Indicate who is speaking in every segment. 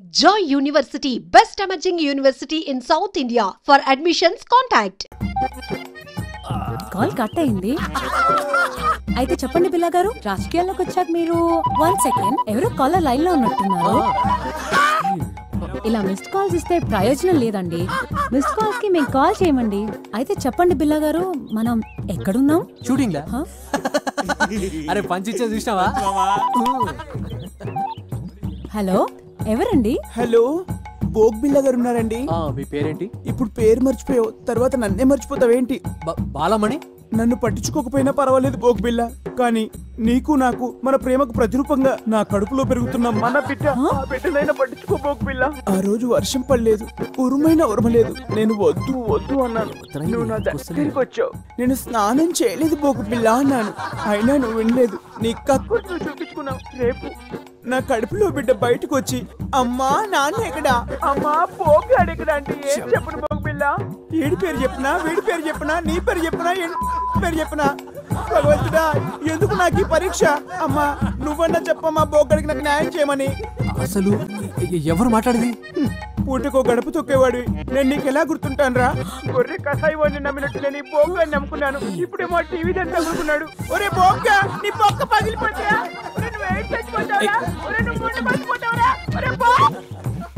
Speaker 1: Joy University, best emerging university in South India. For admissions, contact.
Speaker 2: Call cut అయింది. అయితే చెప్పండి బిల్లా గారు, రాజకీయాల్లోకి వచ్చాక మీరు 1 సెకండ్ ఎవరో కాలర్ లైన్ లో ఉన్నట్టున్నారు. ఇలా మిస్డ్ కాల్స్ ఇస్తే ప్రయోజనం లేదండి. మిస్డ్ కాల్స్ కి మేము కాల్ చేయమండి. అయితే చెప్పండి బిల్లా గారు, మనం ఎక్కడున్నాం?
Speaker 3: షూటింగ్ లా? అరే పంచిచ్చే చూసినావా?
Speaker 2: హలో, ఎవరండి?
Speaker 4: హలో, బోగ్ బిల్లా గారు ఉన్నారండి.
Speaker 3: మీ పేరేంటి?
Speaker 4: ఇప్పుడు పేరు మర్చిపోయావు, తర్వాత నన్నే మర్చిపోతావేంటి?
Speaker 3: బాలమణి.
Speaker 4: నన్ను పట్టించుకోకపోయినా పర్వాలేదు బోగ్ బిల్లా, కానీ నీకు నాకు మన ప్రేమకు ప్రతిరూపంగా నా కడుపులో పెరుగుతున్న మన బిడ్డనైనా పట్టించుకో బోగ్ బిల్లా. ఆ రోజు వర్షం పడలేదు, ఉరుమైనా ఉరమలేదు, నేను వద్దు వద్దు అన్నాను. నువ్వు నా దగ్గరికి వచ్చావు. నేను స్నానం చేయలేదు బోగ్ బిల్లా అన్నాను, అయినా నువ్వు వినలేదు. నీ కక్కు చూపించుకున్నావు. రేపు నా కడుపులో బిడ్డ బయటకు వచ్చి అమ్మా నాన్న ఎక్కడా, అమ్మా పోగాడు ఎక్కడ అంటే ఏం చెప్పను బోగ్ బిల్లా? ఏడి పేరు చెప్పినా, వీడి పేరు చెప్పినా, నీ పేరు చెప్పినా, పేరు చెప్పినా, భగవంతుడా ఎందుకు నాకు ఈ పరీక్ష? అమ్మా నువ్వన్నా చెప్పమ్మా బోగ్గడికి నాకు న్యాయం చేయమని.
Speaker 3: అసలు ఎవరు మాట్లాడేది?
Speaker 4: పూటకో గడప తొక్కేవాడు నేను నీకు ఎలా గుర్తుంటాను రా? గొర్రె కసాయి వాడిని నమ్మినట్టు నేను ఈ బోగ్గాని నమ్ముకున్నాను. ఇప్పుడేమో టీవీ దాన్ని తగులుకున్నాడు. ఒరే బోగ్గా, నీ బొక్క పగిలిపోతా.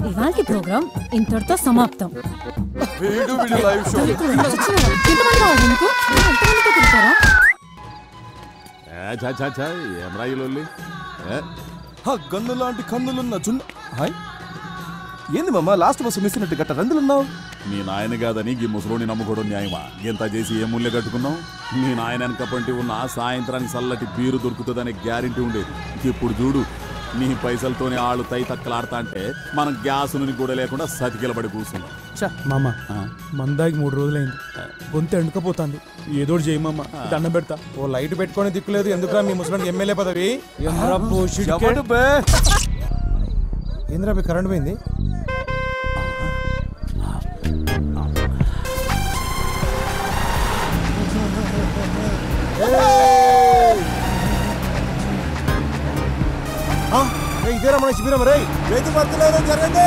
Speaker 2: ఇవాల్టి ప్రోగ్రాం ఇంతటితో సమాప్తం.
Speaker 5: గన్ను లాంటి కన్నులున్న చున్న. హాయ్, ఏంది మామ లాస్ట్ బస్సు మిస్ అయినట్టు గట్ట రందులున్నావు?
Speaker 6: మీ నాయన కాదని ఈ ముసలోని నమ్ముకోవడం న్యాయమా? ఎంత చేసి ఏ ముళ్ళే కట్టుకున్నావు? మీ నాయన వెనకపంటి ఉన్న సాయంత్రానికి చల్లటి బీరు దొరుకుతుందనే గ్యారెంటీ ఉండేది. ఇప్పుడు చూడు, నీ పైసలతోనే ఆళ్ళు తై తక్కలాడతా అంటే మనం గ్యాస్ నుండి కూడా లేకుండా సతికిలబడి కూర్చున్నాం.
Speaker 4: మామ మందాకి 3 రోజులైంది, గొంతు ఎండుకపోతుంది. ఏదోటి చేయి మామ, దండం పెడతా.
Speaker 5: ఓ లైట్ పెట్టుకొని దిక్కులేదు. ఎందుకురా మీ ముసలానికి ఎమ్మెల్యే పదవి? ఏంద్రా మీ కరెంట్ పోయింది? ఇదేరా మన శిబిరం రే. రైతు భర్తలు జరిగింది.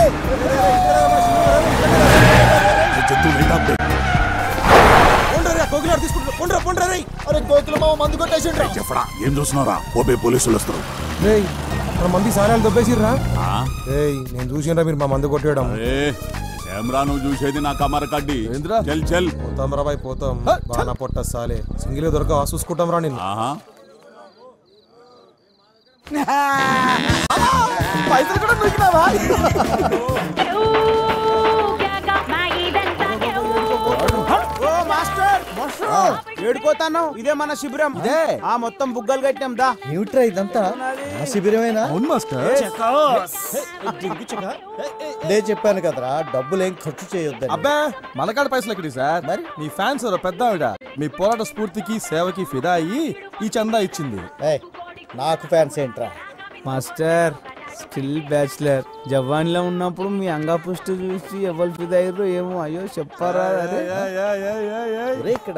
Speaker 5: కోకిలాడు తీసుకుంటారు. కొండ్రా రే. అరే కోకిల మామ మందు కొట్టేసిండ్రా.
Speaker 6: చెప్పడా, ఏం చూస్తున్నారా? ఓపే పోలీసులు వస్తారు.
Speaker 5: మన మంది సారాలు దొబ్బేసిర్రా. నేను చూసిండ్రా మీరు మా మందు కొట్టేయడం.
Speaker 6: కెమెరా నువ్వు చూసేది నా కమర కడ్డి. చల్ చల్
Speaker 5: పోతాం రా బాయ్, పోతాం. బాగా పొట్ట సాలే సింగిల్ దొరక చూసుకుంటాం రా. నేను పైసలు కూడా దొరికినావా?
Speaker 4: ఏడుకోతాను. ఇదే మన శిబిరం. ఆ మొత్తం బుగ్గలు కట్టినాం. దా
Speaker 5: ఏమిట్రా ఇదంతా? శిబిరమేనా? అవును మాస్టర్.
Speaker 7: నేను చెప్పాను కదరా, డబ్బులేం ఖర్చు చేయొద్దని.
Speaker 5: అబ్బా మనకాడ పైసలు ఎక్కడి సార్? మరి మీ ఫ్యాన్స్ పెద్ద ఆవిడ మీ పోరాట స్ఫూర్తికి సేవకి ఫిదా అయ్యి ఈ చందా ఇచ్చింది.
Speaker 7: నాకు ఫ్యాన్స్ ఏంట్రా
Speaker 4: మాస్టర్? Still bachelor. జవాన్లో ఉన్నప్పుడు మీ అంగా పుష్టి చూసి ఎవరు ఫిదయ్యారో ఏమో. అయ్యో చెప్పారా?
Speaker 7: ఇక్కడ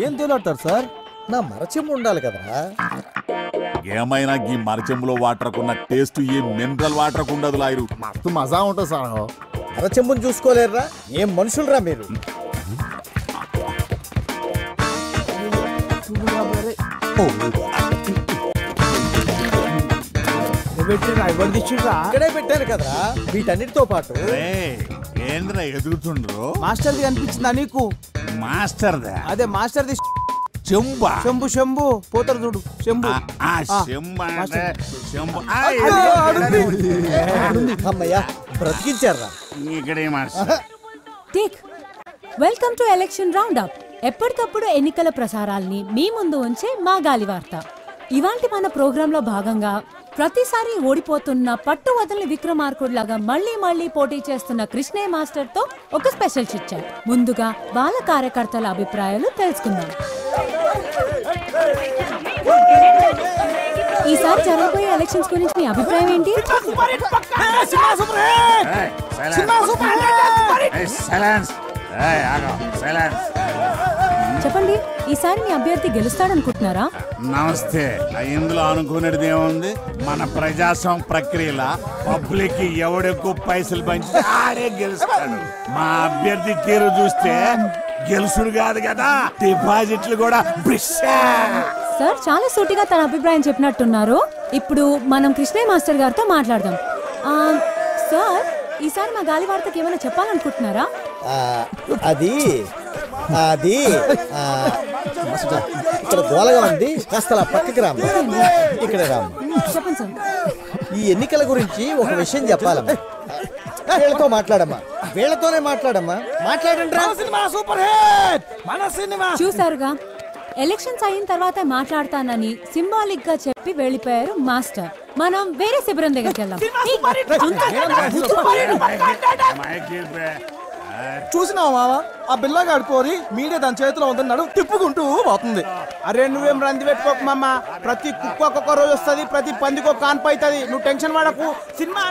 Speaker 5: ఏం తేలాడతారు సార్?
Speaker 7: నా మరచెంబు ఉండాలి కదరా.
Speaker 6: ఏమైనా ఈ మరచెంబులో వాటర్కున్న టేస్ట్ ఏ మినరల్ వాటర్ ఉండదు. లాయరు
Speaker 7: మస్తు మజా ఉంటుంది సార్. మరచెంబుని చూసుకోలేరురా? ఏం మనుషులరా మీరు? ఇక్కడే పెట్టాను కదరా వీటన్నిటితో పాటు.
Speaker 6: ఏంద్రా ఎదుగుతుండ్రు?
Speaker 4: మాస్టర్ది కనిపించిందా నీకు?
Speaker 6: మాస్టర్
Speaker 4: అదే మాస్టర్ది
Speaker 6: చెంబా.
Speaker 4: శంభు శంభు పోతారు చూడు. శంభు
Speaker 7: అమ్మయ్యా బ్రతికించారా?
Speaker 2: Welcome to election round up. ఎప్పటికప్పుడు ఎన్నికల ప్రసారాల్ని మీ ముందు ఉంచే మా గాలి వార్త. ఇవాంటి మన ప్రోగ్రామ్ లో భాగంగా ప్రతిసారి ఓడిపోతున్న పట్టు వదలని విక్రమార్కుడిలాగా మళ్లీ పోటీ చేస్తున్న కృష్ణయ్య మాస్టర్ తో ఒక స్పెషల్ చిట్ చాట్. ముందుగా బాల కార్యకర్తల అభిప్రాయాలు తెలుసుకుందాం. ఈసారి జరగబోయే ఎలక్షన్స్ గురించి మీ అభిప్రాయం ఏంటి? చెప్పండి, ఈసారి మీ అభ్యర్థి గెలుస్తాడనుకుంటున్నారా?
Speaker 6: నమస్తే. ఇందులో అనుకునేది ఏముంది? మన ప్రజాస్వామ్య ప్రక్రియలో పబ్లిక్ ఎవడెక్కువ పైసలు పంచితే ఆడే గెలుస్తాడు. మా అభ్యర్థి తీరు చూస్తే గెలుసుడు కాదు కదా, డిపాజిట్లు కూడా.
Speaker 2: సార్ చాలా సూటిగా తన అభిప్రాయం చెప్పినట్టున్నారు. ఇప్పుడు మనం కృష్ణయ్య మాస్టర్ గారితో మాట్లాడదాం. సార్, ఈసారి మా గాలి వార్తకి ఏమైనా చెప్పాలనుకుంటున్నారా?
Speaker 7: అది అది ఇక్కడ గోలగా ఉంది, కాస్త అలా పక్కకి రామ్మ. ఇక్కడ రామ్మ.
Speaker 2: చెప్పండి సార్.
Speaker 7: ఈ ఎన్నికల గురించి ఒక విషయం చెప్పాలమ్మా. వీళ్ళతో మాట్లాడమ్మా, వీళ్ళతోనే మాట్లాడమ్మా. మాట్లాడండి రా.
Speaker 2: చూసారుగా, ఎలక్షన్స్ అయిన తర్వాత మాట్లాడతానని సింబాలిక్ గా చెప్పి వెళ్ళిపోయారు మాస్టర్. మనం వేరే శిబిరం దగ్గరికి వెళ్దాం.
Speaker 5: చూసినావా మావా, ఆ బిల్లగాడు పోరి మీడియా దాని చేతిలో ఉందని నడుము తిప్పుకుంటూ పోతుంది.
Speaker 4: అరే నువ్వేం రంది పెట్టుకోకు మామ. ప్రతి కుక్క ఒక్కొక్క రోజు వస్తుంది, ప్రతి పందికి ఒక కాన్పు అవుతుంది. నువ్వు టెన్షన్ పడకు. సినిమా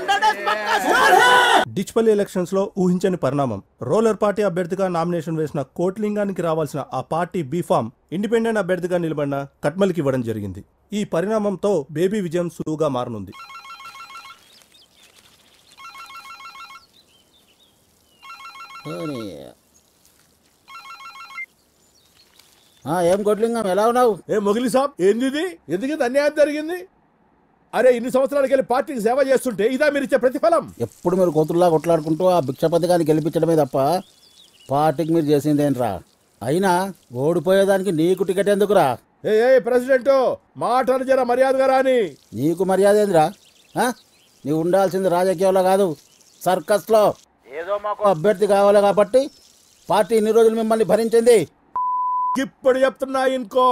Speaker 8: డిచ్పల్లి ఎలక్షన్స్ లో ఊహించని పరిణామం. రోలర్ పార్టీ అభ్యర్థిగా నామినేషన్ వేసిన కోట్లింగానికి రావాల్సిన ఆ పార్టీ బీఫామ్ ఇండిపెండెంట్ అభ్యర్థిగా నిలబడిన కట్మల్కి ఇవ్వడం జరిగింది. ఈ పరిణామంతో బేబీ విజయం సులువుగా మారనుంది.
Speaker 9: ఏం కొట్లింగం, ఎలా ఉన్నావు?
Speaker 10: ఏ మొగిలి సాబ్, ఏంది? ఎందుకు అన్యాయం జరిగింది? అరే, ఇన్ని సంవత్సరాలకి వెళ్ళి పార్టీకి సేవ చేస్తుంటే ఇదా మీరు ఇచ్చే ప్రతిఫలం?
Speaker 9: ఎప్పుడు మీరు కోతుల్లా కొట్లాడుకుంటూ ఆ భిక్షపతి గారిని గెలిపించడమే తప్ప పార్టీకి మీరు చేసిందేంట్రా? అయినా ఓడిపోయేదానికి నీకు టికెట్ ఎందుకురా?
Speaker 10: ఏ ప్రెసిడెంట్, మాటలు జర మర్యాదగా రాని.
Speaker 9: నీకు మర్యాద ఏందిరా? నీవు ఉండాల్సింది రాజకీయాల్లో కాదు, సర్కస్లో. ఏదో మాకు అభ్యర్థి కావాలి కాబట్టి పార్టీ ఇన్ని రోజులు మిమ్మల్ని భరించింది.
Speaker 10: ఇప్పుడు చెప్తున్నా ఇంకో,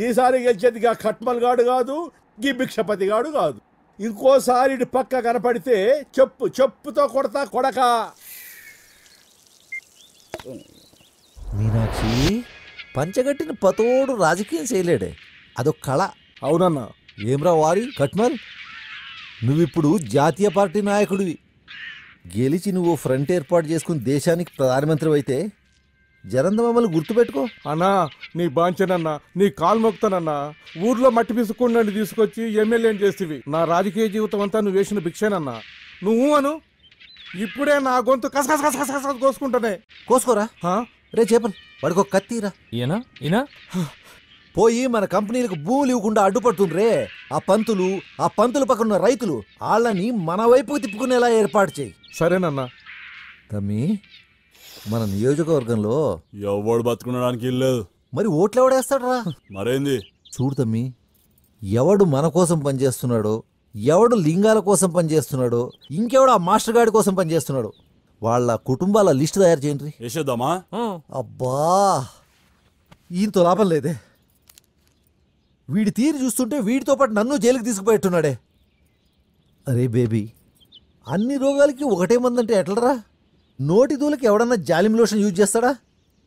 Speaker 10: ఈసారి గెలిచేది గా కట్మల్ గాడు కాదు, గీ భిక్షపతి గాడు కాదు. ఇంకోసారి ఇటు పక్క కనపడితే చెప్పుతో కొడతా కొడక.
Speaker 11: మీనాక్షి, పంచగట్టిన పతోడు రాజకీయం చేయలేడే, అదొక కళ.
Speaker 5: అవునన్నా.
Speaker 11: ఏమ్రా వారి కట్మల్, నువ్విప్పుడు జాతీయ పార్టీ నాయకుడివి. గెలిచి నువ్వు ఫ్రంట్ ఏర్పాటు చేసుకుని దేశానికి ప్రధానమంత్రి అయితే జరంద మమ్మల్ని గుర్తుపెట్టుకో.
Speaker 4: అన్నా, నీ బాంచనన్నా, నీ కాలు మొక్తానన్నా. ఊర్లో మట్టి పిసుకుండా తీసుకొచ్చి ఎమ్మెల్యేని చేస్తేవి. నా రాజకీయ జీవితం అంతా నువ్వు వేసిన భిక్షేనన్నా. నువ్వు అను, ఇప్పుడే నా గొంతు కసకస కోసుకుంటానే.
Speaker 11: కోసుకోరా రే చేపలు, వాడికి ఒక కత్తిరా.
Speaker 3: ఈయన
Speaker 11: పోయి మన కంపెనీలకు భూములు ఇవ్వకుండా అడ్డుపడుతుండ్రే ఆ పంతులు పక్కన ఉన్న రైతులు, వాళ్ళని మన వైపుకు తిప్పుకునేలా ఏర్పాటు చేయి.
Speaker 4: సరేనన్నా.
Speaker 11: తమ్మి, మన నియోజకవర్గంలో
Speaker 6: ఎవడు బతుకునడానికి ఇల్లేదు.
Speaker 11: మరి ఓట్లు ఎవడేస్తాడరా?
Speaker 6: మరేంది
Speaker 11: చూడు తమ్మి, ఎవడు మన కోసం పనిచేస్తున్నాడో, ఎవడు లింగాల కోసం పనిచేస్తున్నాడో, ఇంకెవడు ఆ మాస్టర్ గాడి కోసం పనిచేస్తున్నాడు, వాళ్ళ కుటుంబాల లిస్టు తయారు చేయండి.
Speaker 6: వేసేద్దామా?
Speaker 11: అబ్బా, ఈయనతో లాభం లేదే. వీడి తీరు చూస్తుంటే వీడితో పాటు నన్ను జైలుకి తీసుకుపోయేట్టున్నాడే. అరే బేబీ, అన్ని రోగాలకి ఒకటే మందంటే ఎట్లరా? నోటి దూలకి ఎవడన్నా జాలిం లోషన్ యూజ్ చేస్తాడా?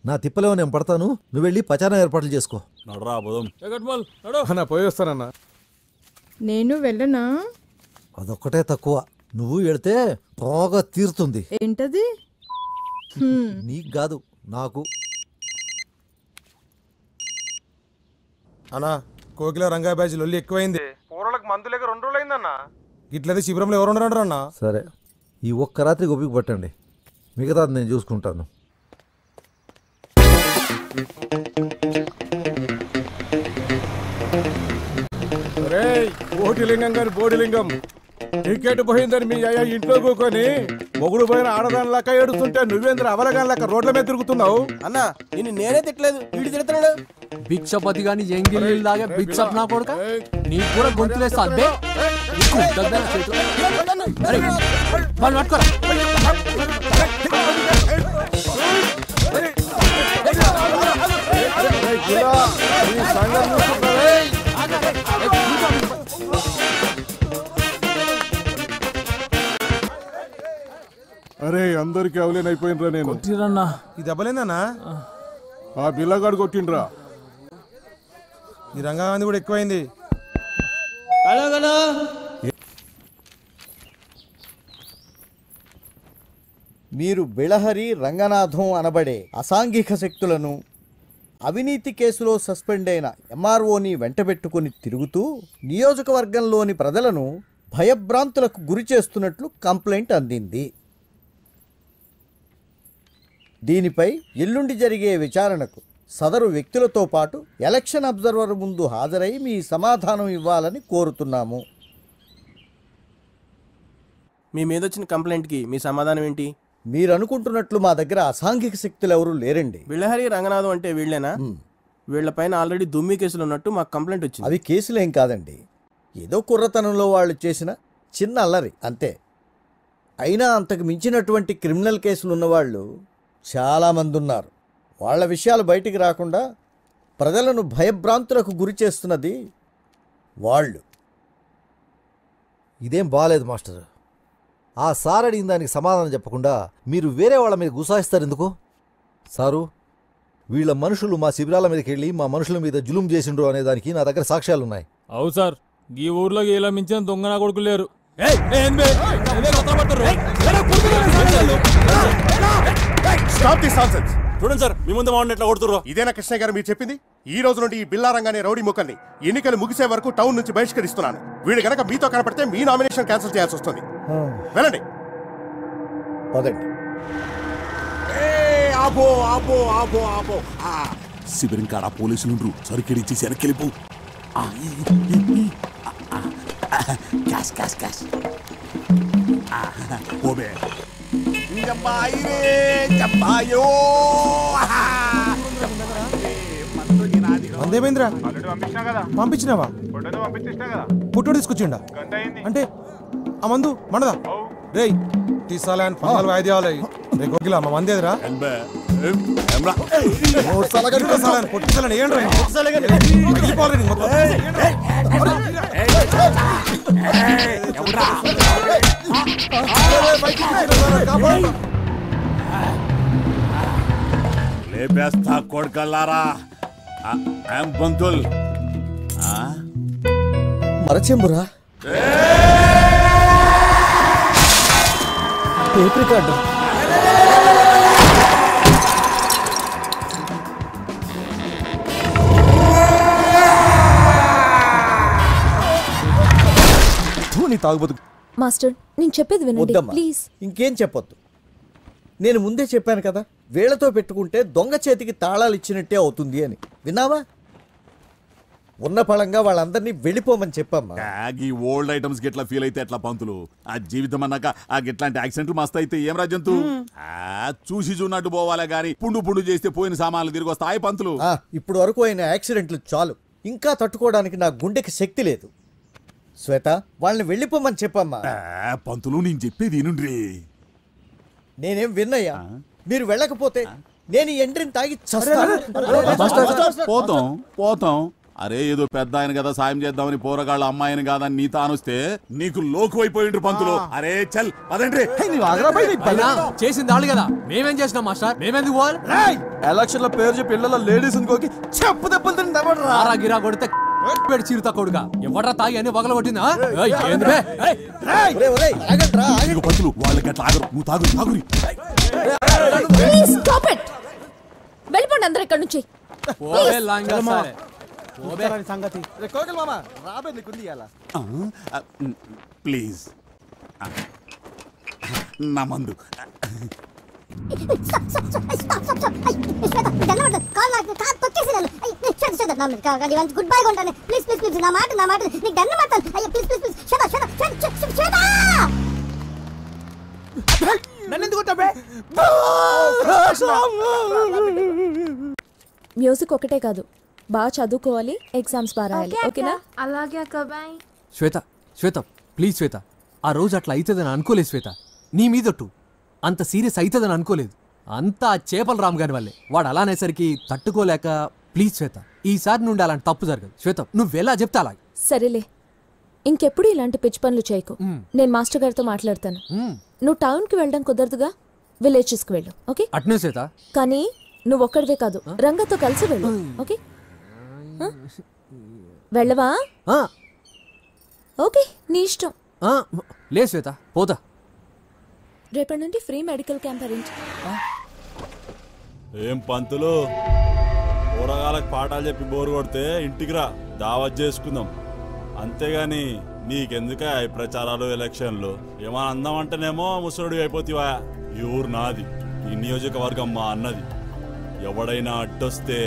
Speaker 11: నా తిప్పలేమో నేను పడతాను, నువ్వు వెళ్ళి పచానా ఏర్పాట్లు చేసుకో.
Speaker 4: అన్నా పోయి వస్తానన్నా.
Speaker 12: నేను వెళ్ళనా?
Speaker 11: అదొక్కటే తక్కువ, నువ్వు వెళితే బాగా తీరుతుంది.
Speaker 12: ఏంటది?
Speaker 11: నీకు కాదు, నాకు.
Speaker 5: అన్నా, కోకిల రంగా బ్యాచ్ లొల్లి ఎక్కువైంది. పూర్వలకు మందు లేక 2 రోజులు అయిందన్నా. ఇట్లయితే శిబిరంలో ఎవరు ఉండరు అన్నా.
Speaker 11: సరే, ఈ ఒక్క రాత్రి ఓపిక పట్టండి, మిగతాది నేను చూసుకుంటాను.
Speaker 4: బోటిలింగం గారి బోడిలింగం, టికెట్ పోయిందని మీ అయ్యా ఇంట్లో కూకొని మొగుడు పోయిన ఆడదాని లెక్క ఏడుస్తుంటే నువ్వేంద్ర అవలగాని లెక్క రోడ్ల మీద తిరుగుతున్నావు.
Speaker 5: అన్నా, నిన్ను నేనే తిట్టలేదు, వీడి తిడుతున్నాడు.
Speaker 3: భిక్షపతి గాని ఎంగిల్ దాగా భిక్షప్ నా కొడుక, నీకు కూడా గొంతులేస్తా.
Speaker 4: అరే, అందరికి అవలేనైపోయినరా నేను.
Speaker 5: ఈ దెబ్బలేందన్నా?
Speaker 4: ఆ బిల్లగాడు కొట్టిండ్రా.
Speaker 5: ఈ రంగాంది కూడా ఎక్కువైంది.
Speaker 7: మీరు బిళహరి రంగనాథం అనబడే అసాంఘిక శక్తులను అవినీతి కేసులో సస్పెండ్ అయిన ఎంఆర్ఓని వెంటబెట్టుకుని తిరుగుతూ నియోజకవర్గంలోని ప్రజలను భయభ్రాంతులకు గురి చేస్తున్నట్లు కంప్లైంట్ అందింది. దీనిపై ఎల్లుండి జరిగే విచారణకు సదరు వ్యక్తులతో పాటు ఎలక్షన్ అబ్జర్వర్ ముందు హాజరై మీ సమాధానం ఇవ్వాలని కోరుతున్నాము.
Speaker 13: మీ మీద వచ్చిన కంప్లైంట్కి మీ సమాధానం ఏంటి?
Speaker 7: మీరు అనుకుంటున్నట్లు మా దగ్గర అసాంఘిక శక్తులు ఎవరు లేరండి.
Speaker 13: బిళ్ళహరి రంగనాథం అంటే వీళ్ళేనా? వీళ్ళపైన ఆల్రెడీ దుమ్మి కేసులు ఉన్నట్టు మాకు కంప్లైంట్ వచ్చింది.
Speaker 7: అవి కేసులేం కాదండి, ఏదో కుర్రతనంలో వాళ్ళు చేసిన చిన్న అల్లరి అంతే. అయినా అంతకు మించినటువంటి క్రిమినల్ కేసులు ఉన్నవాళ్ళు చాలామంది ఉన్నారు. వాళ్ళ విషయాలు బయటికి రాకుండా ప్రజలను భయభ్రాంతులకు గురి చేస్తున్నది వాళ్ళు.
Speaker 11: ఇదేం బాగాలేదు మాస్టర్. ఆ సార్ అడిగిన దానికి సమాధానం చెప్పకుండా మీరు వేరే వాళ్ళ మీద గుసాయిస్తారు ఎందుకు? సారు, వీళ్ళ మనుషులు మా శిబిరాల మీదకి వెళ్ళి మా మనుషుల మీద జులుం చేసిండ్రు అనే దానికి నా దగ్గర సాక్ష్యాలున్నాయి.
Speaker 3: అవు సార్, ఈ ఊర్లో ఇలా మించిన దొంగ నా కొడుకు లేరు.
Speaker 14: చూడండి సార్, మీ ముందు ఎట్లా కొడుతుర్రో. ఇదేనా కృష్ణ గారు మీరు చెప్పింది? ఈ రోజు నుండి ఈ బిల్లారంగానే రౌడీ ముక్కల్ని ఎన్నికలు ముగిసే వరకు టౌన్ నుంచి బహిష్కరిస్తున్నాను. వీళ్ళు గనక మీతో కనపడితే మీ నామినేషన్ క్యాన్సిల్ చేయాల్సి వస్తుంది. వెళ్ళండి.
Speaker 6: శిబిరం కాడ పోలీసులు సరికెడిచ్చి వెనక్కిలిపు.
Speaker 5: అందేమేంద్ర పంపించినావా? పుట్టోడు తీసుకొచ్చిండా? అంటే ఆ మందు మనదా? రేయ్ తీసాలని పందాలు వాయిద్యాలు రే కోకిలా మా మందేదిరా?
Speaker 6: లేపేస్తా కొడుకల్లారా. బంతుల్
Speaker 7: మరచెంబురా, టేప్ రికార్డు.
Speaker 5: తాగుబోతు
Speaker 15: మాస్టర్, నేను చెప్పేది వినండి ప్లీజ్.
Speaker 7: ఇంకేం చెప్పొద్దు. నేను ముందే చెప్పాను కదా, వేళ్లతో పెట్టుకుంటే దొంగ చేతికి తాళాలు ఇచ్చినట్టే అవుతుంది అని. విన్నావా? ఉన్న పళంగా వాళ్ళందరినీ వెళ్ళిపోమని చెప్పమ్మా.
Speaker 6: ఈ ఓల్డ్ ఐటమ్స్ గిట్లా ఫీల్ అయితే ఎట్లా పంతులు? ఆ జీవితం అన్నాక ఆ గిట్లాంటి యాక్సిడెంట్లు మస్తు అయితే ఏం రాజంతు? చూసి చూన్నట్టు పోవాలే గాని పుండు పుండు చేస్తే పోయిన సామాన్లు తిరిగి వస్తాయి పంతులు.
Speaker 7: ఇప్పుడు వరకు అయిన యాక్సిడెంట్లు చాలు, ఇంకా తట్టుకోవడానికి నా గుండెకి శక్తి లేదు. శ్వేత, వాళ్ళని వెళ్ళిపోమని చెప్పమ్మా.
Speaker 6: పంతులు నేను చెప్పేది ఏనుండ్రి.
Speaker 7: నేనేం విన్నయ్యా, మీరు వెళ్ళకపోతే నేను ఎండ్రిని తాగి
Speaker 6: పోతాం పోతాం. అరే ఏదో పెద్ద ఆయన కదా సాయం చేద్దామని పోరగాళ్ళ అమ్మాయిని కాదని నీ తానొస్తే నీకు లోకు అయిపోయిండ్రు పంతులు. అరే చల్ పదండ్రి.
Speaker 3: చేసింది వాళ్ళు కదా, మేమేం చేసినాం మాస్టర్? మేమెందుకు పోవాలి?
Speaker 5: ఎలక్షన్ లో పేరు చెప్పి ఇళ్ళలో లేడీస్ ఇంకోకి చెప్పు దెబ్బలు
Speaker 3: గిరా కొడితే చీరుతా కొడుగా ఎవడ్రా తాగి అని వగల కొట్టిందా?
Speaker 6: పంతులు వాళ్ళకి అట్లా ఆగరు, నువ్వు తాగు తాగురి.
Speaker 15: వెళ్ళిపోండి అందరు ఇక్కడ నుంచి.
Speaker 6: ప్లీజ్ నా మందు.
Speaker 16: గుడ్ బై కొంటాను ప్లీజ్ ప్లీజ్ ప్లీజ్. నా మాట నీకు దండ మాట్లాడు. అయ్యో ప్లీజ్ ప్లీజ్ ప్లీజ్.
Speaker 15: మ్యూజిక్ ఒకటే కాదు, బాగా చదువుకోవాలి, ఎగ్జామ్స్ బాగా రాయాలి. ఓకేనా?
Speaker 12: అలాగే అక్క, బాయ్.
Speaker 3: శ్వేత ప్లీజ్ శ్వేత, ఆ రోజు అట్లా అవుతుందని అనుకోలేదు శ్వేత. నీ మీదొట్టు అంత సీరియస్ అవుతుందని అనుకోలేదు. అంతా చేపల రామ్ గారి వల్లే. వాడు అలానేసరికి తట్టుకోలేక. ప్లీజ్ శ్వేత, ఈసారి నుండి అలాంటి తప్పు జరగదు. శ్వేత నువ్వెలా చెప్తా అలాగే.
Speaker 15: సరేలే, ఇంకెప్పుడు ఇలాంటి పిచ్చి పనులు చేయకు. నేను మాస్టర్ గారితో మాట్లాడతాను. నువ్వు టౌన్కి వెళ్ళడం కుదరదుగా, విలేజెస్కి వెళ్ళు. ఓకే?
Speaker 3: అట్నే శ్వేత.
Speaker 15: కానీ నువ్వు ఒక్కడివే కాదు, రంగతో కలిసి వెళ్ళు. ఓకే? వెళ్ళవా? ఓకే, నీ ఇష్టం.
Speaker 3: లే శ్వేత, పోతా.
Speaker 15: రేపటి నుండి ఫ్రీ మెడికల్ క్యాంప్ అరేంజ్.
Speaker 6: ఏం పంతులు, కూరగాయలకు పాఠాలు చెప్పి బోరు కొడితే ఇంటికి రా, దావత్ చేసుకుందాం. అంతేగాని నీకెందుక ఈ ప్రచారాలు ఎలక్షన్లు? ఏమన్నా అందామంటేనేమో ముసలుడు అయిపోతావా? ఈ ఊరు నాది, ఈ నియోజకవర్గం మా అన్నది. ఎవడైనా అడ్డొస్తే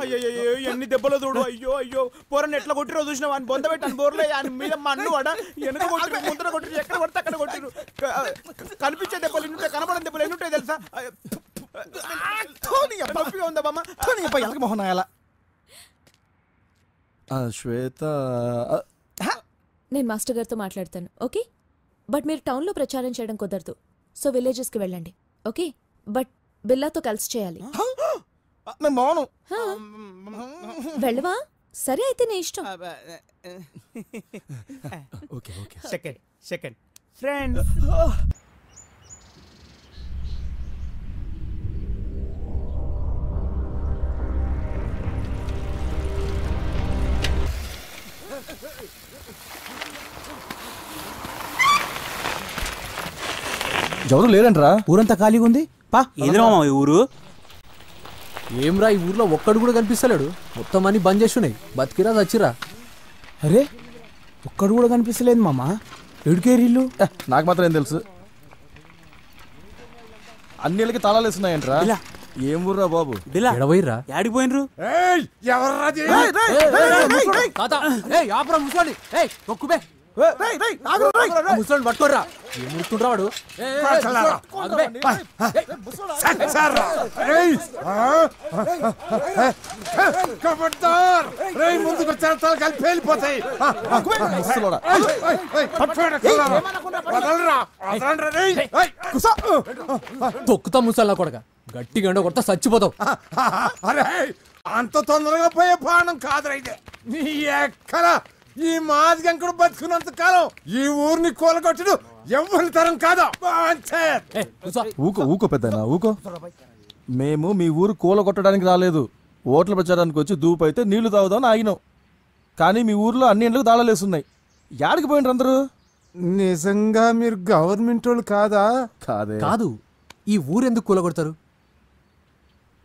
Speaker 4: అయ్యో ఎన్ని దెబ్బలు చూడు. అయ్యో అయ్యో పోరని ఎట్లా కొట్టిరో చూసినావు. అని బొంద పెట్టాను బోర్లే ఆయన మీద మన్ను వాడ వెనక కొట్టిరు, ముందర కొట్టిరు, ఎక్కడ కొడితే అక్కడ కొట్టిరు. కనిపించే దెబ్బలు ఎన్ని ఉంటాయి, కనపడని దెబ్బలు ఎన్ని ఉంటాయి తెలుసా? నొప్పిగా ఉందా బామ్మ?
Speaker 11: మొహన్ అలా శ్వేత,
Speaker 15: నేను మాస్టర్ గారితో మాట్లాడతాను, ఓకే? బట్ మీరు టౌన్లో ప్రచారం చేయడం కుదరదు, సో విలేజెస్కి వెళ్ళండి, ఓకే? బట్ బిల్లాతో కలిసి చేయాలి. వెళ్ళవా? సరే అయితే నీ ఇష్టం.
Speaker 4: Okay okay second friends.
Speaker 11: ఎవరు లేరంట్రా, ఊరంతా ఖాళీగా ఉంది.
Speaker 3: ఏదిరా ఈ ఊరు? ఏమ్రా ఈ ఊర్లో ఒక్కడు కూడా కనిపిస్తలేడు. మొత్తం అన్ని బంద్ చేస్తున్నాయి. బతికిరా చచ్చిరా?
Speaker 4: అరే ఒక్కడు కూడా కనిపిస్తలేదు మామ. ఎడుకేరిల్లు
Speaker 11: నాకు మాత్రం ఏం తెలుసు. అన్నిళ్ళకి తాళాలు వేస్తున్నాయంట్రా. ఏం ఊర్రా బాబు?
Speaker 3: ఎడవైర్రా?
Speaker 11: యాడిపోయినరు?
Speaker 3: ముసలి పట్టుకోర్రా. ఏముడుతుండ్రా వాడు?
Speaker 10: ముందుకు కలిపి వెళ్ళిపోతాయి.
Speaker 3: తొక్కుతా ముసల్లా కొడక. గట్టిగా ఎండ కొడతా చచ్చిపోతావు.
Speaker 10: అరే అంత తొందరగా పోయే ప్రాణం కాదురైతే. నీ ఎక్కడ ఈ మాదిగంకుడు బతుకున్నంత కాలం ఈ ఊరిని కూలగొట్టుడు ఎవరి తరం కాదు.
Speaker 11: ఊకో పెద్దనా ఊకో. మేము మీ ఊరు కూలగొట్టడానికి రాలేదు, ఓట్ల ప్రచారానికి వచ్చి దూపైతే నీళ్లు తాగుదామని ఆగినాం. కానీ మీ ఊర్లో అన్ని ఇండ్లకు తాళాలేస్తున్నాయి. యాడికి పోయినరు అందరూ?
Speaker 10: నిజంగా మీరు గవర్నమెంట్ వాళ్ళు కాదా?
Speaker 3: కాదు. ఈ ఊరెందుకు కూలగొడతారు?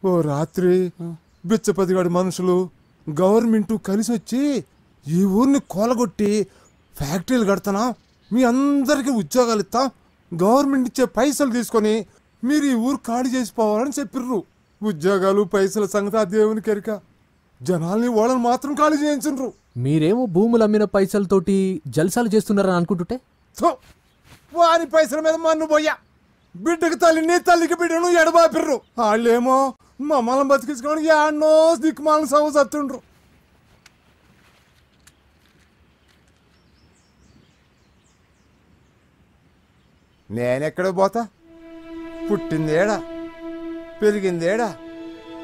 Speaker 10: ఓ రాత్రి బిచ్చపతిగాడి మనుషులు గవర్నమెంట్ కలిసి వచ్చి ఈ ఊరిని కూలగొట్టి ఫ్యాక్టరీలు కడతానా, మీ అందరికీ ఉద్యోగాలు ఇస్తాం, గవర్నమెంట్ ఇచ్చే పైసలు తీసుకొని మీరు ఈ ఊరు ఖాళీ చేసిపోవాలని చెప్పిర్రు. ఉద్యోగాలు పైసల సంగతి ఆ దేవునికి ఎరిక. జనాల్ని వాళ్ళని మాత్రం ఖాళీ చేయించు.
Speaker 3: మీరేమో భూములు అమ్మిన పైసలతోటి జల్సాలు చేస్తున్నారని అనుకుంటుంటే
Speaker 10: వారి పైసల మీద మన్ను పోయా. బిడ్డకి తల్లిని, తల్లికి బిడ్డను ఎడబాపిర్రు. వాళ్ళేమో మమ్మల్ని బతికించుకోవడానికి ఎన్నో దిక్కుమాలను సవ చత్తుండ్రు. నేనెక్కడ పోతా? పుట్టిందేడా, పెరిగిందేడా,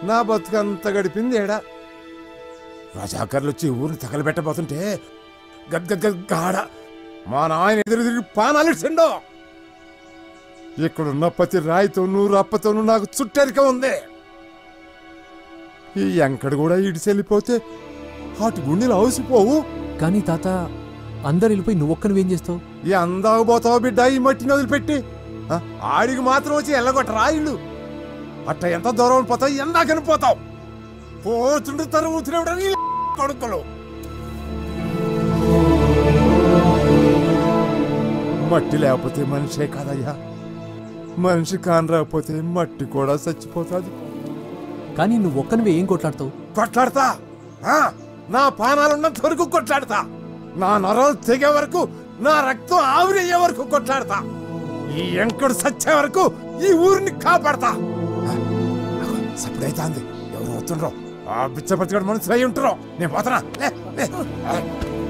Speaker 10: నా బతుకంతా గడిపిందేడా. రజాకర్లు వచ్చి ఊరిని తగలబెట్టబోతుంటే గద్గద్గాడ మా నాయన ఎదురు తిరిగి పానాలిసిండో. ఇక్కడున్న ప్రతి రాయితోనూ రప్పతోనూ నాకు చుట్టరిక ఉంది. ఈ ఎంకడు కూడా ఇడిచెళ్ళిపోతే అటు గుండెలు అవసిపోవు.
Speaker 3: కానీ తాత, అందరు వెళ్ళిపోయి నువ్వొక్కను ఏం చేస్తావు?
Speaker 10: ఈ అందాకపోతావు బిడ్డ ఈ మట్టిని వదిలిపెట్టి. ఆడికి మాత్రం వచ్చి ఎల్లగొట్టరా ఇల్లు. అట్ట ఎంత దూరం పోతావు ఎందాకని పోతావు పోతుండు తరుగుతున్నప్పుడు కొడుకులు మట్టి లేకపోతే మనిషే కాదయ్యా మనిషి కాని రాకపోతే మట్టి కూడా చచ్చిపోతుంది
Speaker 3: కానీ నువ్వు ఒక్కనివే ఏం కొట్లాడతావు?
Speaker 10: కొట్లాడతా నా పానాలున్నంత వరకు కొట్లాడతా నా నరాలు తెగే వరకు నా రక్తం ఆవిరయ్యే వరకు కొట్లాడతా ఈ ఎంకుడు సచ్చే వరకు ఈ ఊరిని కాపాడతా సప్పుడైతే ఎవరు అవుతుండ్రో ఆ బిచ్చపతిగాడు మనసు అయి ఉంటారో నేను పోతున్నా